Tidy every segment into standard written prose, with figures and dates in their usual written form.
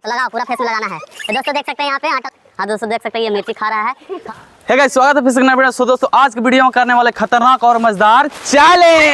तो लगाओ, पूरा फेस में लगाना है। तो दोस्तों देख सकते हैं यहाँ पे आटा। हाँ दोस्तों देख सकते हैं ये मिर्ची खा रहा है। हे गाइस, स्वागत है फिर से नए वीडियो। सो दोस्तों आज की वीडियो में करने वाले खतरनाक और मजेदार चैलेंज।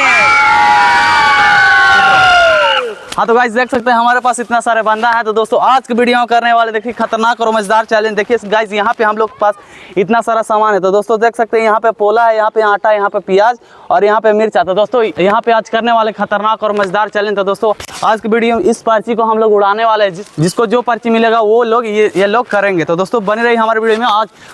हाँ तो गाइस देख सकते हैं हमारे पास इतना सारे बंदा है। तो दोस्तों आज की वीडियो में करने वाले देखिए खतरनाक और मजेदार चैलेंज। देखिए गाइस यहाँ पे हम लोग के पास इतना सारा सामान है। तो दोस्तों देख सकते हैं यहाँ पे पोला है, यहाँ पे आटा, यहाँ पे प्याज और यहाँ पे मिर्चा। तो दोस्तों यहाँ पे आज करने वाले खतरनाक और मजेदार चैलेंज। तो दोस्तों आज की वीडियो में इस पर्ची को हम लोग उड़ाने वाले हैं। जिसको जो पर्ची मिलेगा वो लोग ये लोग करेंगे। तो दोस्तों बने रहिए हमारे वीडियो में।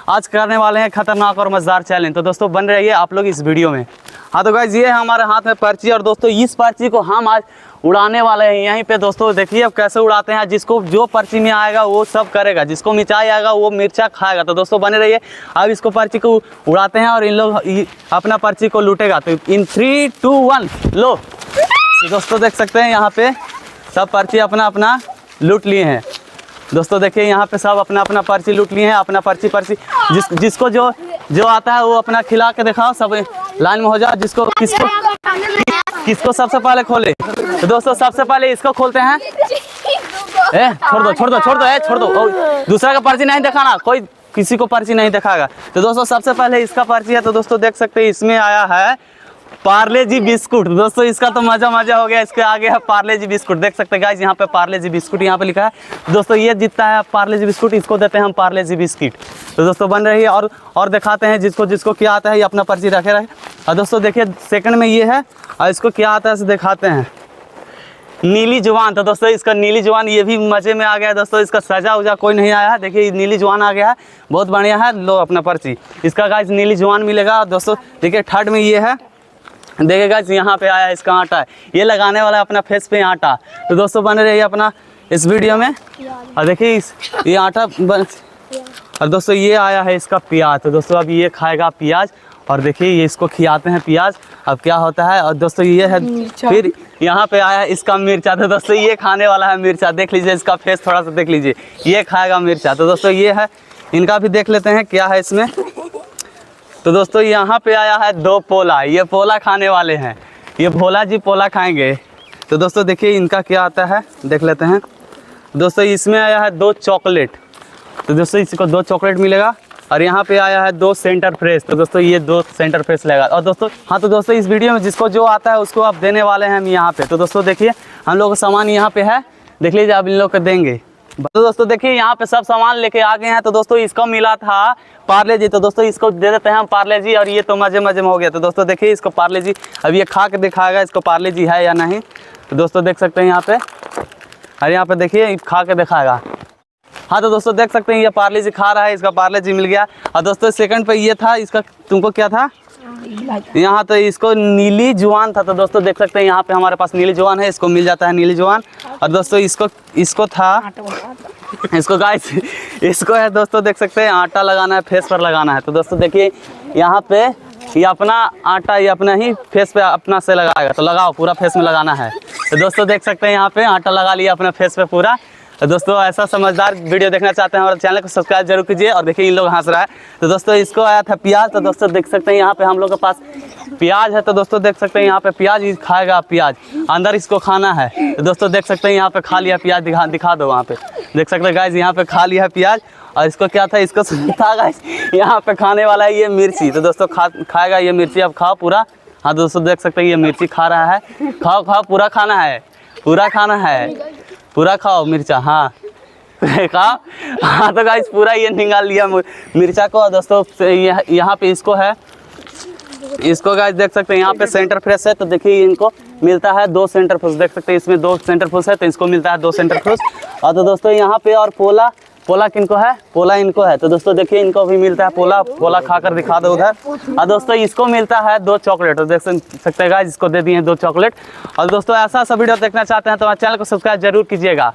आज करने वाले हैं खतरनाक और मजेदार चैलेंज। तो दोस्तों बन रहिए आप लोग इस वीडियो में। हाँ तो गाइस ये है हमारे हाथ में पर्ची और दोस्तों इस पर्ची को हम आज उड़ाने वाले हैं यहीं पे। दोस्तों देखिए अब कैसे उड़ाते हैं। जिसको जो पर्ची में आएगा वो सब करेगा, जिसको मिर्चाई आएगा वो मिर्चा खाएगा। तो दोस्तों बने रहिए, अब इसको पर्ची को उड़ाते हैं और इन लोग अपना पर्ची को लूटेगा। तो इन 3, 2, 1 लो। तो दोस्तों देख सकते हैं यहाँ पे सब पर्ची अपना अपना लूट लिए हैं। दोस्तों देखिए यहाँ पे सब अपना अपना पर्ची लूट लिए हैं। अपना पर्ची जिसको जो आता है वो अपना खिला के दिखाओ। सब लाइन में हो जाओ। किसको सबसे पहले खोले। तो दोस्तों सबसे पहले इसको खोलते हैं। छोड़ दो। दूसरा का पर्ची नहीं दिखाना, कोई किसी को पर्ची नहीं दिखाएगा। तो दोस्तों सबसे पहले इसका पर्ची है। तो दोस्तों देख सकते हैं इसमें आया है पार्ले जी बिस्कुट। दोस्तों इसका तो मजा हो गया। इसके आगे है पार्ले जी बिस्कुट। देख सकते हैं गाइस यहाँ पे पार्ले जी बिस्कुट यहाँ पे लिखा है। दोस्तों ये जीतता है पार्ले जी बिस्कुट, इसको देते हैं हम पार्ले जी बिस्किट। तो दोस्तों बन रही है और दिखाते हैं जिसको क्या आता है ये अपना पर्ची रखे रहे। और दोस्तों देखिए सेकंड में ये है और इसको क्या आता है दिखाते हैं, नीली जवान। तो दोस्तों इसका नीली जवान ये भी मजे में आ गया है। दोस्तों इसका सजा उजा कोई नहीं आया है। देखिए नीली जवान आ गया है, बहुत बढ़िया है। लो अपना पर्ची, इसका गाइस नीली जवान मिलेगा। दोस्तों देखिए थर्ड में ये है, देखिए गाइस यहाँ पे आया इसका आटा है, ये लगाने वाला है अपना फेस पे आटा। तो दोस्तों बने रहिए अपना इस वीडियो में। और देखिए ये आटा और दोस्तों ये आया है इसका प्याज। तो दोस्तों अब ये खाएगा प्याज और देखिए ये इसको खिलाते हैं प्याज। अब क्या होता है। और दोस्तों ये है फिर यहाँ पे आया है इसका मिर्चा। तो दोस्तों ये खाने वाला है मिर्चा। देख लीजिए इसका फेस थोड़ा सा देख लीजिए, ये खाएगा मिर्चा। तो दोस्तों ये है, इनका भी देख लेते हैं क्या है इसमें। तो दोस्तों यहाँ पे आया है 2 पोला, ये पोला खाने वाले हैं। ये भोला जी पोला खाएंगे। तो दोस्तों देखिए इनका क्या आता है देख लेते हैं। दोस्तों इसमें आया है 2 चॉकलेट। तो दोस्तों इसको 2 चॉकलेट मिलेगा। और यहाँ पे आया है 2 सेंटर फ्रेश। तो दोस्तों ये 2 सेंटर फ्रेश लगेगा। और दोस्तों हाँ तो दोस्तों इस वीडियो में जिसको जो आता है उसको आप देने वाले हैं हम यहाँ पे। तो दोस्तों देखिए हम लोग का सामान यहाँ पे है, देख लीजिए आप इन लोग को देंगे। तो दोस्तों देखिए यहाँ पे सब सामान लेके आ गए हैं। तो दोस्तों इसको मिला था पार्ले जी। तो दोस्तों इसको दे देते हैं हम पार्ले जी। और ये तो मजे में हो गया। तो दोस्तों देखिए इसको पार्ले जी, अब ये खा के दिखाएगा इसको पार्ले जी है या नहीं। तो दोस्तों देख सकते हैं यहाँ पे, और यहाँ पे देखिए खा के दिखाएगा। हाँ तो दोस्तों देख सकते हैं ये पार्ले जी खा रहा है, इसका पार्ले जी मिल गया। और दोस्तों सेकंड पे ये था, इसका तुमको क्या था यहाँ, तो इसको नीली जवान था। तो दोस्तों देख सकते हैं यहाँ पे हमारे पास नीली जवान है, इसको मिल जाता है नीली जवान। और दोस्तों इसको था, इसको गाइस इसको है दोस्तों देख सकते हैं आटा लगाना है, फेस पर लगाना है। तो दोस्तों देखिए यहाँ पे ये अपना आटा ये अपना ही फेस पे अपना से लगाएगा। तो लगाओ, पूरा फेस में लगाना है। तो दोस्तों देख सकते हैं यहाँ पे आटा लगा लिया अपने फेस पे पूरा। तो दोस्तों ऐसा समझदार वीडियो देखना चाहते हैं हमारे चैनल को सब्सक्राइब जरूर कीजिए। और देखिए इन लोग हंस रहा है। तो दोस्तों इसको आया था प्याज। तो दोस्तों देख सकते हैं यहाँ पे हम लोग के पास प्याज है। तो दोस्तों देख सकते हैं यहाँ पे प्याज खाएगा, प्याज अंदर इसको खाना है। तो दोस्तों देख सकते हैं यहाँ पे खा लिया प्याज, दिखा दो वहाँ पे देख सकते हैं गाइस यहाँ पे खा लिया प्याज। और इसको क्या था, इसको था गाइस यहाँ पे खाने वाला है ये मिर्ची। तो दोस्तों खाएगा ये मिर्ची। अब खाओ पूरा। हाँ दोस्तों देख सकते हैं ये मिर्ची खा रहा है। खाओ पूरा खाना है, पूरा खाओ मिर्चा। हाँ खाओ। हाँ तो गाइस पूरा ये निकाल लिया मिर्चा को। दोस्तों यहाँ पे इसको है, इसको गाइस देख सकते हैं यहाँ पे सेंटर फ्रेश है। तो देखिए इनको मिलता है 2 सेंटर फ्रेश। देख सकते हैं इसमें 2 सेंटर फ्रेश है, तो इसको मिलता है 2 सेंटर फ्रेश। और तो दोस्तों यहाँ पे और पोला किनको है, पोला इनको है। तो दोस्तों देखिए इनको भी मिलता है पोला खाकर दिखा दो उधर। और दोस्तों इसको मिलता है 2 चॉकलेट। तो देख सकते हैं गाइस इसको दे दिए 2 चॉकलेट। और दोस्तों ऐसा वीडियो देखना चाहते हैं तो हमारे चैनल को सब्सक्राइब जरूर कीजिएगा।